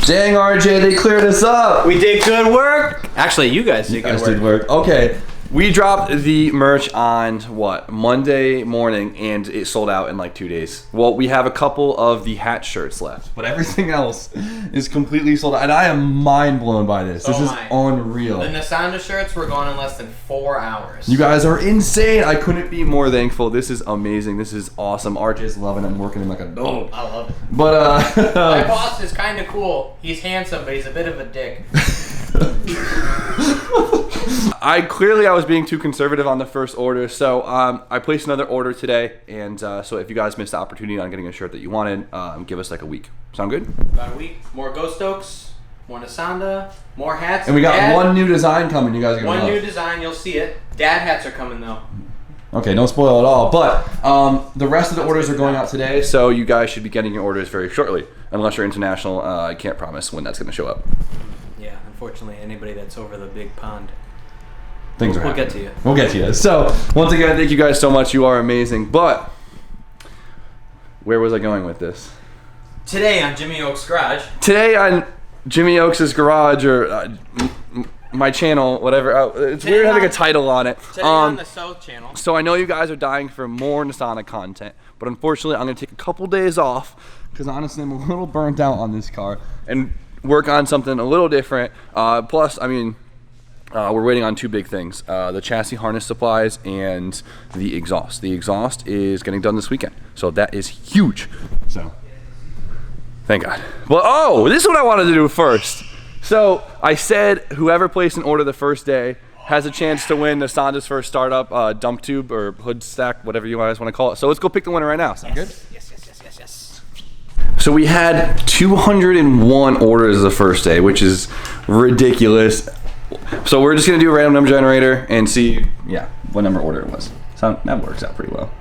Dang, RJ, they cleared us up. We did good work. Actually, you guys did good work. Okay. We dropped the merch on, what, Monday morning, and it sold out in like 2 days. Well, we have a couple of the hat shirts left, but everything else is completely sold out. And I am mind blown by this. This is unreal. The Nisshodo shirts were gone in less than 4 hours. You guys are insane. I couldn't be more thankful. This is amazing. This is awesome. RJ's loving it. I'm working him like a dog. I love it. But, my boss is kind of cool. He's handsome, but he's a bit of a dick. I was being too conservative on the first order, so I placed another order today, and so if you guys missed the opportunity on getting a shirt that you wanted, give us like a week. Sound good? About a week. More Ghost Oaks, more Nisshodo, more hats. And we got one new design coming. You guys are gonna love. New design, you'll see it. Dad hats are coming though. Okay, don't spoil it all, but the rest of the orders are going out today, so you guys should be getting your orders very shortly. Unless you're international, I can't promise when that's going to show up. Yeah, unfortunately, anybody that's over the big pond. Things are We'll happening. get to you. We'll get to you. So, once again, thank you guys so much. You are amazing. But, where was I going with this? Today on Jimmy Oaks Garage. Today on Jimmy Oaks' Garage, or my channel, whatever. It's weird having a title on it. Today on the South channel. So, I know you guys are dying for more Nisshodo content. But unfortunately, I'm going to take a couple days off. Because honestly, I'm a little burnt out on this car. And work on something a little different. Plus, I mean... we're waiting on two big things, the chassis harness supplies and the exhaust. The exhaust is getting done this weekend, so that is huge. So, thank God. Well, oh, this is what I wanted to do first. So, I said whoever placed an order the first day has a chance to win Nisshodo's first startup dump tube or hood stack, whatever you guys want to call it. So let's go pick the winner right now. Sound good? Yes. So we had 201 orders the first day, which is ridiculous. So we're just gonna do a random number generator and see, what number order it was. So that works out pretty well.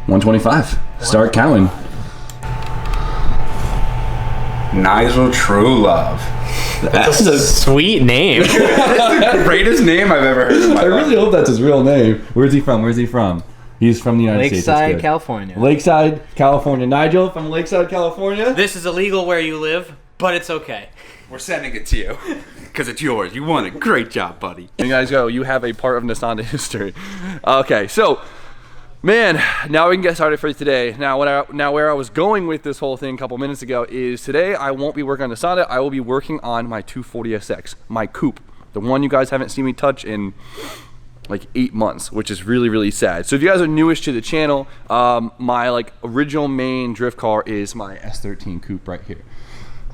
125. Start counting. Nigel True Love. That's a sweet name. That's the greatest name I've ever heard in my life. I really hope that's his real name. Where's he from? He's from the United States. Lakeside, California. Lakeside, California. Nigel from Lakeside, California. This is illegal where you live, but it's okay. We're sending it to you because it's yours. You won it. Great job, buddy. You guys go. You have a part of Nisshodo history. Okay, so, man, now we can get started for today. Now, where I was going with this whole thing a couple minutes ago is today I won't be working on Nisshodo. I will be working on my 240SX, my coupe, the one you guys haven't seen me touch in like 8 months, which is really, really sad. So if you guys are newish to the channel, my original main drift car is my S13 coupe right here.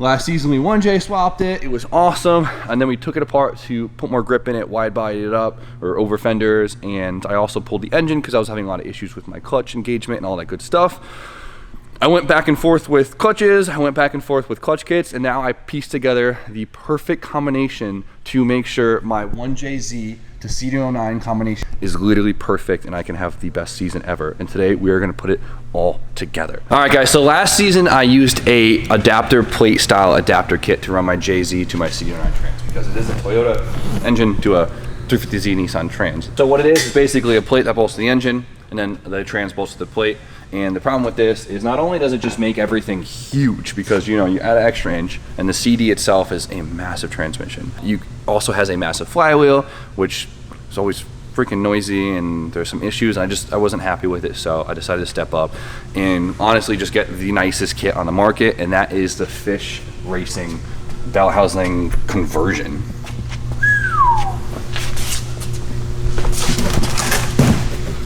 Last season we 1J swapped it. It was awesome, and then we took it apart to put more grip in it, wide bodied it up, or over fenders, and I also pulled the engine because I was having a lot of issues with my clutch engagement and all that good stuff. I went back and forth with clutches, I went back and forth with clutch kits, and now I pieced together the perfect combination to make sure my 1JZ to CD09 combination is literally perfect and I can have the best season ever. And today we are gonna put it all together. All right guys, so last season I used a adapter plate style adapter kit to run my JZ to my CD09 trans because it is a Toyota engine to a 350Z Nissan Trans. So what it is basically a plate that bolts to the engine and then the trans bolts to the plate. And the problem with this is not only does it just make everything huge because you add an extra inch and the CD itself is a massive transmission. You also has a massive flywheel, which is always freaking noisy and there's some issues. I wasn't happy with it, so I decided to step up and honestly just get the nicest kit on the market, and that is the Fisch Racing bell housing conversion.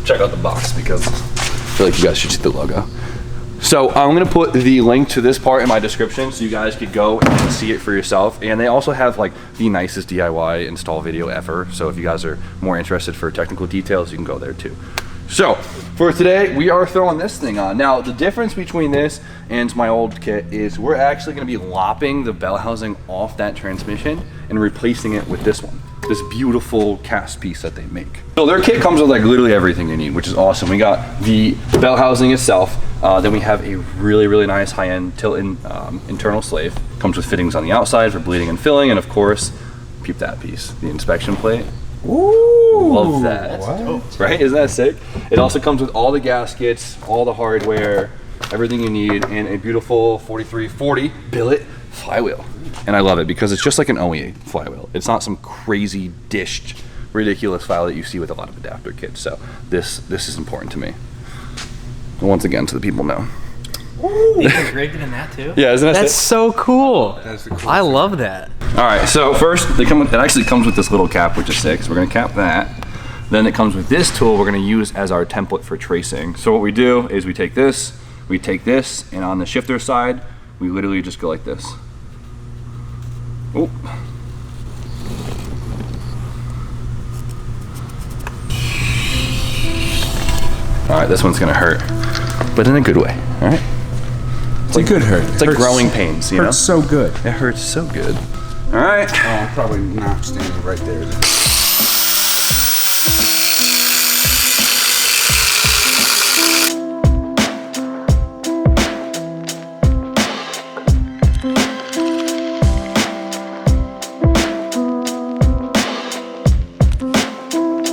Check out the box because I feel like you guys should see the logo. So I'm gonna put the link to this part in my description so you guys could go and see it for yourself. And they also have like the nicest DIY install video ever. So if you guys are more interested for technical details, you can go there too. So for today, we are throwing this thing on. Now the difference between this and my old kit is we're actually gonna be lopping the bell housing off that transmission and replacing it with this one. This beautiful cast piece that they make. So their kit comes with like literally everything you need, which is awesome. We got the bell housing itself, then we have a really, really nice high-end tilt-in internal slave. Comes with fittings on the outside for bleeding and filling, and of course, peep that piece, the inspection plate. Ooh, love that. Right? Isn't that sick? It also comes with all the gaskets, all the hardware, everything you need in a beautiful 4340 billet flywheel. And I love it because it's just like an OE flywheel. It's not some crazy dished, ridiculous flywheel that you see with a lot of adapter kits. So this is important to me. And once again, so the people know. Ooh, you guys rigged it in that too? Yeah, isn't that That's so cool. That's the cool I thing. love that. All right, so first it actually comes with this little cap, which is sick. So we're gonna cap that. Then it comes with this tool we're gonna use as our template for tracing. So what we do is we take this, and on the shifter side, we literally just go like this. Oh. All right, this one's gonna hurt, but in a good way, all right? It's a good hurt. It's like growing pains, you know? Hurts so good. It hurts so good. All right. Oh, I'm probably not standing right there.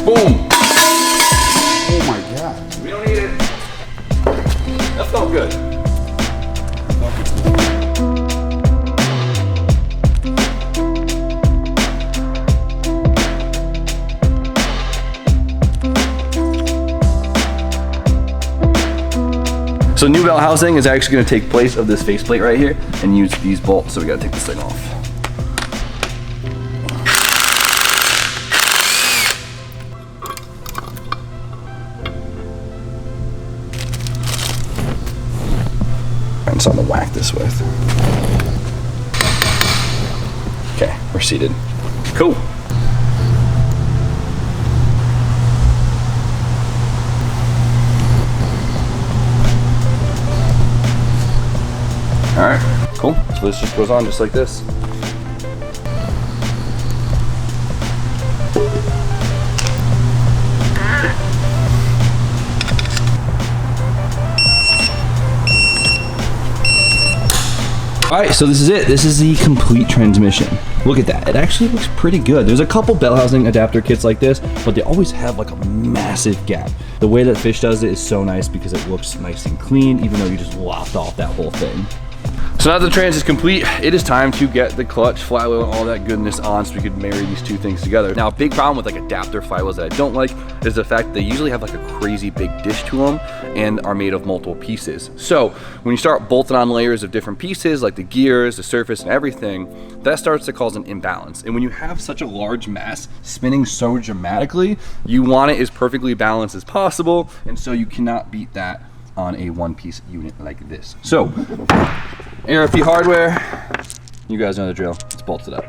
Boom. Oh my God. We don't need it. That felt good. So new belt housing is actually going to take place of this faceplate right here and use these bolts. So we got to take this thing off. And something to whack this with. Okay, we're seated. Cool. All right, cool. So this just goes on just like this. All right, so this is it. This is the complete transmission. Look at that. It actually looks pretty good. There's a couple bell housing adapter kits like this, but they always have like a massive gap. The way that Fisch does it is so nice because it looks nice and clean, even though you just lopped off that whole thing. So now that the trans is complete, it is time to get the clutch, flywheel, and all that goodness on so we could marry these two things together. Now, a big problem with like adapter flywheels that I don't like is the fact that they usually have like a crazy big dish to them and are made of multiple pieces. So when you start bolting on layers of different pieces, like the gears, the surface, and everything, that starts to cause an imbalance. And when you have such a large mass spinning so dramatically, you want it as perfectly balanced as possible, and so you cannot beat that on a one-piece unit like this. So, ARP hardware, you guys know the drill. Let's bolt it up.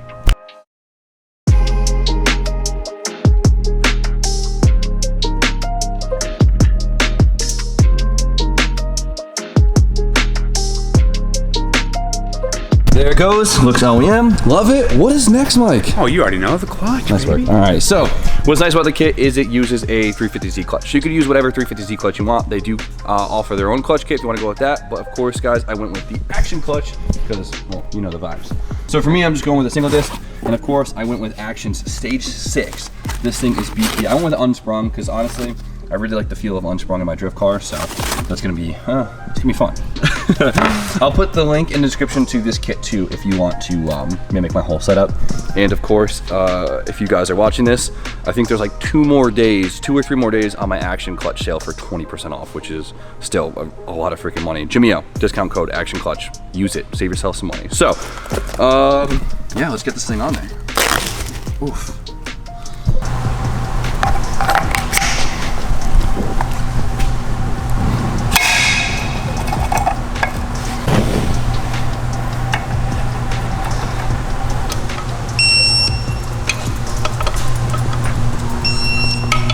There it goes. Looks OEM. Love it. What is next, Mike? Oh, you already know the clutch. Nice work. baby. All right, so what's nice about the kit is it uses a 350Z clutch. You could use whatever 350Z clutch you want. They do offer their own clutch kit if you want to go with that. But of course, guys, I went with the Action clutch because, well, you know the vibes. So for me, I'm just going with a single disc. And of course, I went with Action's Stage 6. This thing is beefy. I went with unsprung because honestly, I really like the feel of unsprung in my drift car, so that's gonna be, it's gonna be fun. I'll put the link in the description to this kit too if you want to mimic my whole setup. And of course, if you guys are watching this, I think there's like 2 or 3 more days on my Action clutch sale for 20% off, which is still a lot of freaking money. Jimmy-O, discount code Action Clutch. Use it, save yourself some money. So, yeah, let's get this thing on there. Oof.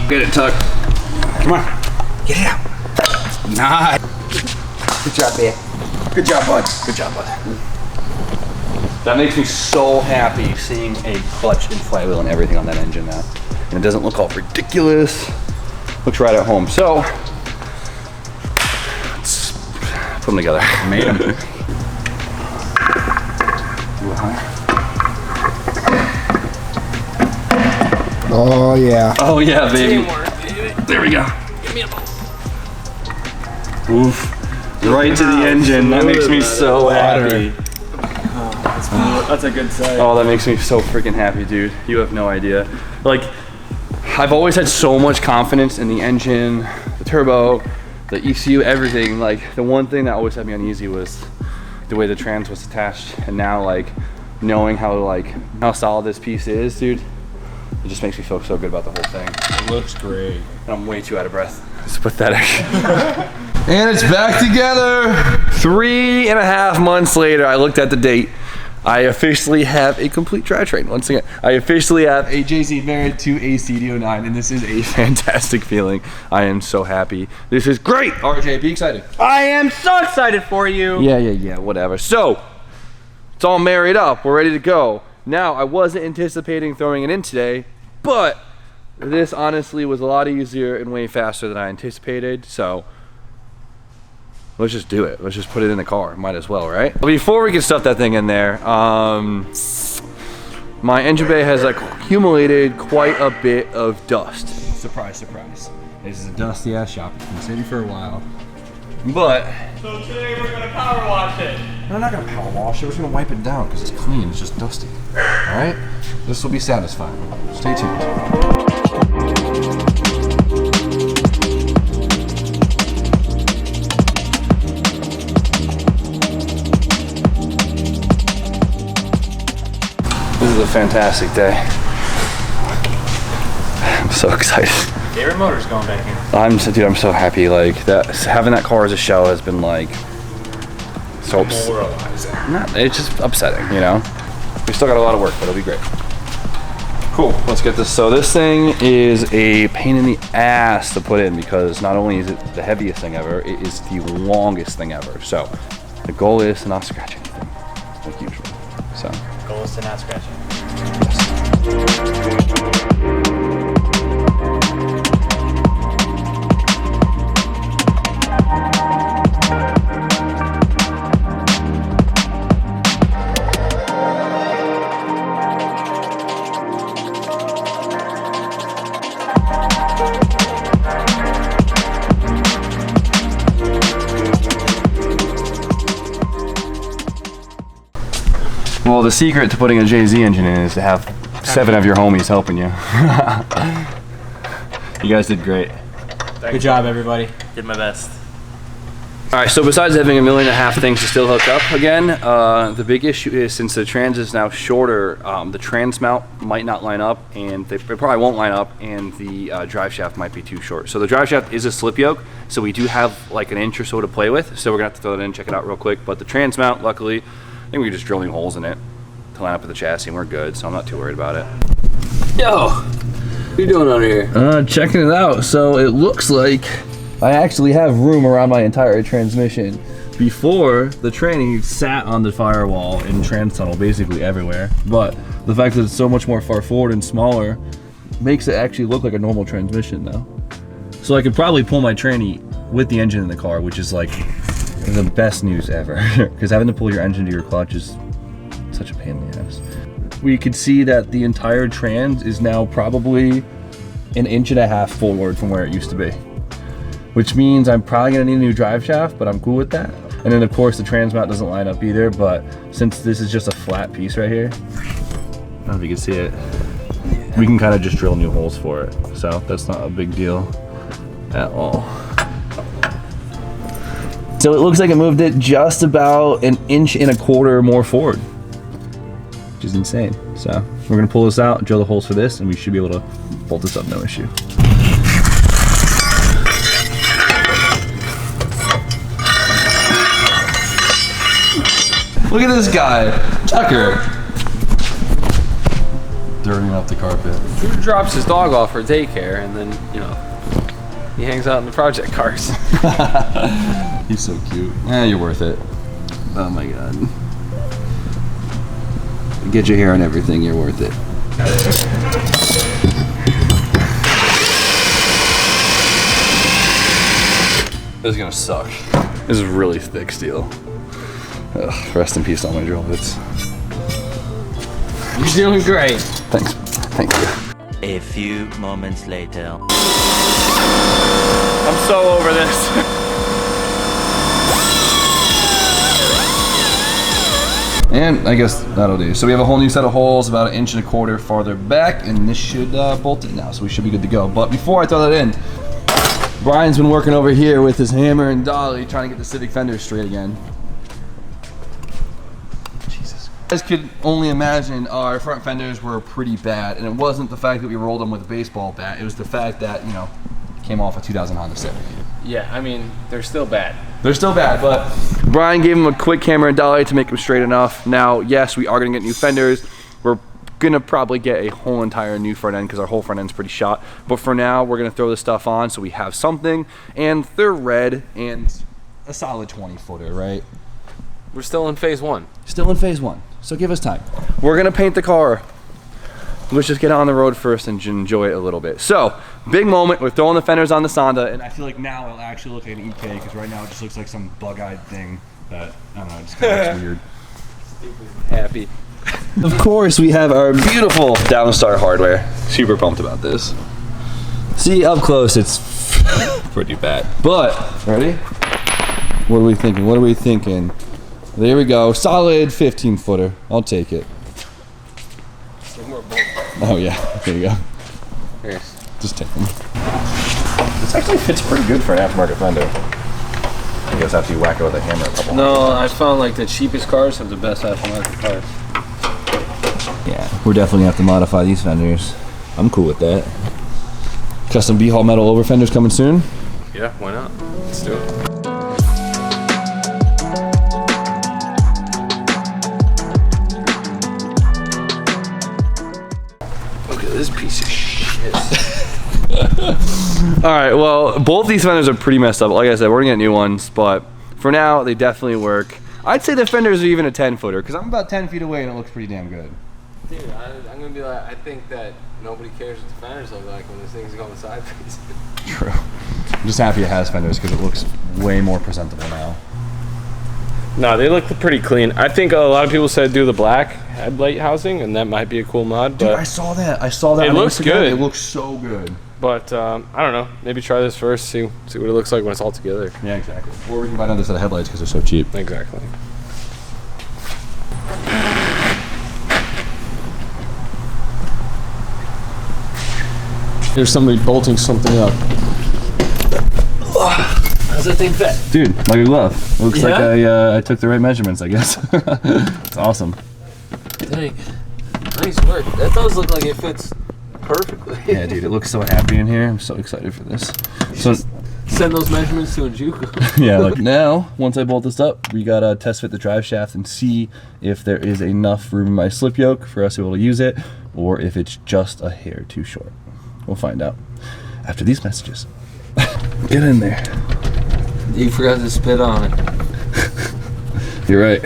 Get it, Tuck. Come on. Get out. Nice. Good job, man. Good job, bud. Good job, bud. That makes me so happy seeing a clutch and flywheel and everything on that engine now. And it doesn't look all ridiculous. Looks right at home. So, let's put them together. Made them. Oh, yeah. Oh yeah, baby. There we go. Give me a ball. Oof. right to the engine. That makes me so happy. That's a good sight. Oh, that makes me so freaking happy, dude. You have no idea. Like, I've always had so much confidence in the engine, the turbo, the ECU, everything. Like, the one thing that always had me uneasy was the way the trans was attached. And now, like, knowing how solid this piece is, dude, it just makes me feel so good about the whole thing. It looks great. And I'm way too out of breath. It's pathetic. And it's back together. 3.5 months later, I looked at the date. I officially have a complete drivetrain. Once again, I officially have a JZ married to a CD09, and this is a fantastic feeling. I am so happy. This is great. RJ, be excited. I am so excited for you. Yeah, whatever. So, it's all married up. We're ready to go. Now, I wasn't anticipating throwing it in today, but this honestly was a lot easier and way faster than I anticipated, so let's just do it. Let's just put it in the car. Might as well, right? Before we can stuff that thing in there, my engine bay has accumulated quite a bit of dust. Surprise, surprise. This is a dusty ass shop. It's been sitting for a while. But So today we're gonna power wash it. I'm not gonna power wash it. We're just gonna wipe it down because it's clean. It's just dusty. All right? This will be satisfying. Stay tuned. This is a fantastic day. I'm so excited. Favorite motor's going back in. I'm so happy. Like that, having that car as a shell has been like so Moralizing. it's just upsetting, you know. We still got a lot of work, but it'll be great. Cool. Let's get this. So this thing is a pain in the ass to put in because not only is it the heaviest thing ever, it is the longest thing ever. So the goal is to not scratch anything, like usual. So. Goal is to not scratch it. Well, the secret to putting a JZ engine in is to have 7 of your homies helping you. You guys did great. Good job, everybody. Did my best. All right, so besides having 1.5 million things to still hook up again, the big issue is since the trans is now shorter, the trans mount might not line up, and they probably won't line up, and the drive shaft might be too short. So the drive shaft is a slip yoke, so we do have like an inch or so to play with, so we're gonna have to throw that in and check it out real quick. But the trans mount, luckily, I think we can just drill new holes in it to line up with the chassis, and we're good, so I'm not too worried about it. Yo, what are you doing under here? Checking it out. So it looks like I actually have room around my entire transmission. Before, the tranny sat on the firewall in trans tunnel basically everywhere, but the fact that it's so much more far forward and smaller makes it actually look like a normal transmission now. So I could probably pull my tranny with the engine in the car, which is like the best news ever, because having to pull your engine to your clutch is such a pain in the ass. We could see that the entire trans is now probably 1.5 inches forward from where it used to be, which means I'm probably gonna need a new drive shaft, but I'm cool with that. And then of course the trans mount doesn't line up either, but since this is just a flat piece right here, I don't know if you can see it, we can kind of just drill new holes for it. So that's not a big deal at all. So it looks like it moved it just about 1.25 inches more forward, which is insane. So we're gonna pull this out, drill the holes for this, and we should be able to bolt this up no issue. Look at this guy, Tucker. Dirtying up the carpet. Drew drops his dog off for daycare, and then, you know, he hangs out in the project cars. He's so cute. Yeah, you're worth it. Oh my god. Get your hair on everything, you're worth it. This is gonna suck. This is really thick steel. Ugh, rest in peace, all my drill bits. You're doing great. Thanks. Thank you. A few moments later. I'm so over this. And I guess that'll do. So we have a whole new set of holes about 1.25 inches farther back, and this should bolt it now, so we should be good to go. But before I throw that in, Brian's been working over here with his hammer and dolly trying to get the Civic fenders straight again. Jesus. You guys could only imagine our front fenders were pretty bad, and it wasn't the fact that we rolled them with a baseball bat, it was the fact that, you know, came off a 2000 Honda Civic. Yeah, I mean, they're still bad. They're still bad, but Brian gave him a quick hammer and dolly to make them straight enough. Now, yes, we are gonna get new fenders. We're gonna probably get a whole entire new front end because our whole front end's pretty shot. But for now, we're gonna throw this stuff on so we have something, and they're red and a solid 20-footer, right? We're still in phase 1. Still in phase 1, so give us time. We're gonna paint the car. Let's just get on the road first and enjoy it a little bit. So, big moment, we're throwing the fenders on the Sonda, and I feel like now it'll actually look like an EK, because right now it just looks like some bug-eyed thing that, I don't know, just kind of looks weird. Happy. Of course, we have our beautiful Downstar hardware. Super pumped about this. See, up close, it's pretty bad. But, ready? What are we thinking? What are we thinking? There we go, solid 15-footer. I'll take it. Oh yeah, there you go. Here. Just take them. This actually fits pretty good for an aftermarket fender. I guess after you whack it with a hammer a couple. No, I found like the cheapest cars have the best aftermarket cars. Yeah, we're definitely gonna have to modify these fenders. I'm cool with that. Custom B-Haul metal over fenders coming soon. Yeah, why not? Let's do it. This piece of shit. Alright, well, both these fenders are pretty messed up. Like I said, we're gonna get new ones, but for now, they definitely work. I'd say the fenders are even a 10-footer, because I'm about 10 feet away and it looks pretty damn good. Dude, I'm gonna be like, I think that nobody cares what the fenders look like when this thing's going sideways. True. I'm just happy it has fenders, because it looks way more presentable now. No, they look pretty clean. I think a lot of people said do the black headlight housing, and that might be a cool mod. But dude, I saw that. I saw that. It looks good. It looks so good. But I don't know. Maybe try this first. See what it looks like when it's all together. Yeah, exactly. Or we can buy another set of headlights because they're so cheap. Exactly. There's somebody bolting something up. How's that thing fit? Dude, like a glove. It looks Yeah? like I took the right measurements, I guess. It's awesome. Dang. Nice work. That does look like it fits perfectly. Yeah, dude, it looks so happy in here. I'm so excited for this. So, Send those measurements to a Juco. yeah, like now, once I bolt this up, we gotta test fit the drive shaft and see if there is enough room in my slip yoke for us to be able to use it, or if it's just a hair too short. We'll find out after these messages. Get in there. You forgot to spit on it. You're right.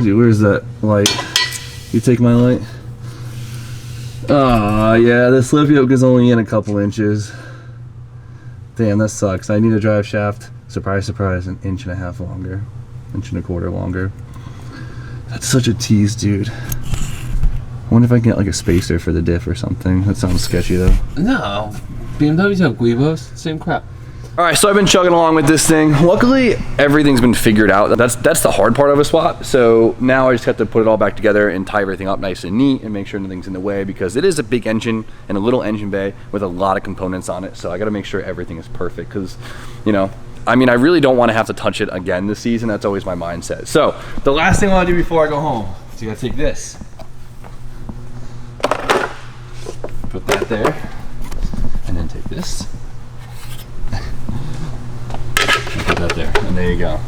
Dude, where's that light? You take my light? Oh, yeah, the slip yoke is only in a couple inches. Damn, that sucks. I need a drive shaft. Surprise, surprise, 1.5 inches longer. 1.25 inches longer. That's such a tease, dude. I wonder if I can get like a spacer for the diff or something. That sounds sketchy though. No. BMWs have Guibos. Same crap. All right, so I've been chugging along with this thing. Luckily, everything's been figured out. That's the hard part of a swap. So now I just have to put it all back together and tie everything up nice and neat and make sure nothing's in the way, because it is a big engine and a little engine bay with a lot of components on it. So I got to make sure everything is perfect, because, you know, I mean, I really don't want to have to touch it again this season. That's always my mindset. So the last thing I want to do before I go home is you got to take this. Put that there, and then take this. Put that there, and there you go.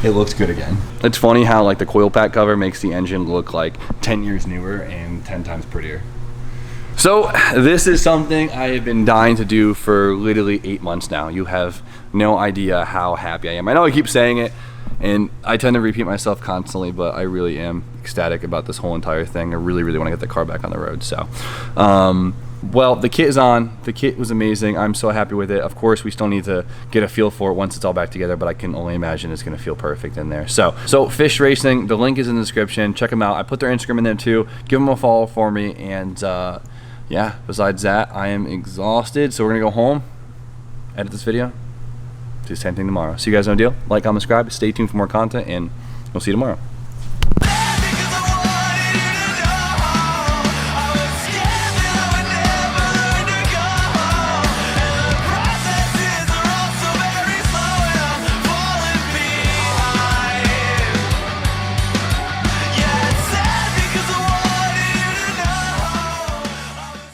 It looks good again. It's funny how like the coil pack cover makes the engine look like 10 years newer and 10 times prettier. So this is something I have been dying to do for literally 8 months now. You have no idea how happy I am. I know I keep saying it, and I tend to repeat myself constantly, but I really am ecstatic about this whole entire thing. I really, really want to get the car back on the road. So, well, the kit is on. The kit was amazing. I'm so happy with it. Of course, we still need to get a feel for it once it's all back together, but I can only imagine it's going to feel perfect in there. So Fisch Racing, the link is in the description. Check them out. I put their Instagram in there too. Give them a follow for me. And yeah, besides that, I am exhausted. So we're going to go home, edit this video. See you do the same thing tomorrow. So you guys know the deal. Like, comment, subscribe. Stay tuned for more content, and we'll see you tomorrow.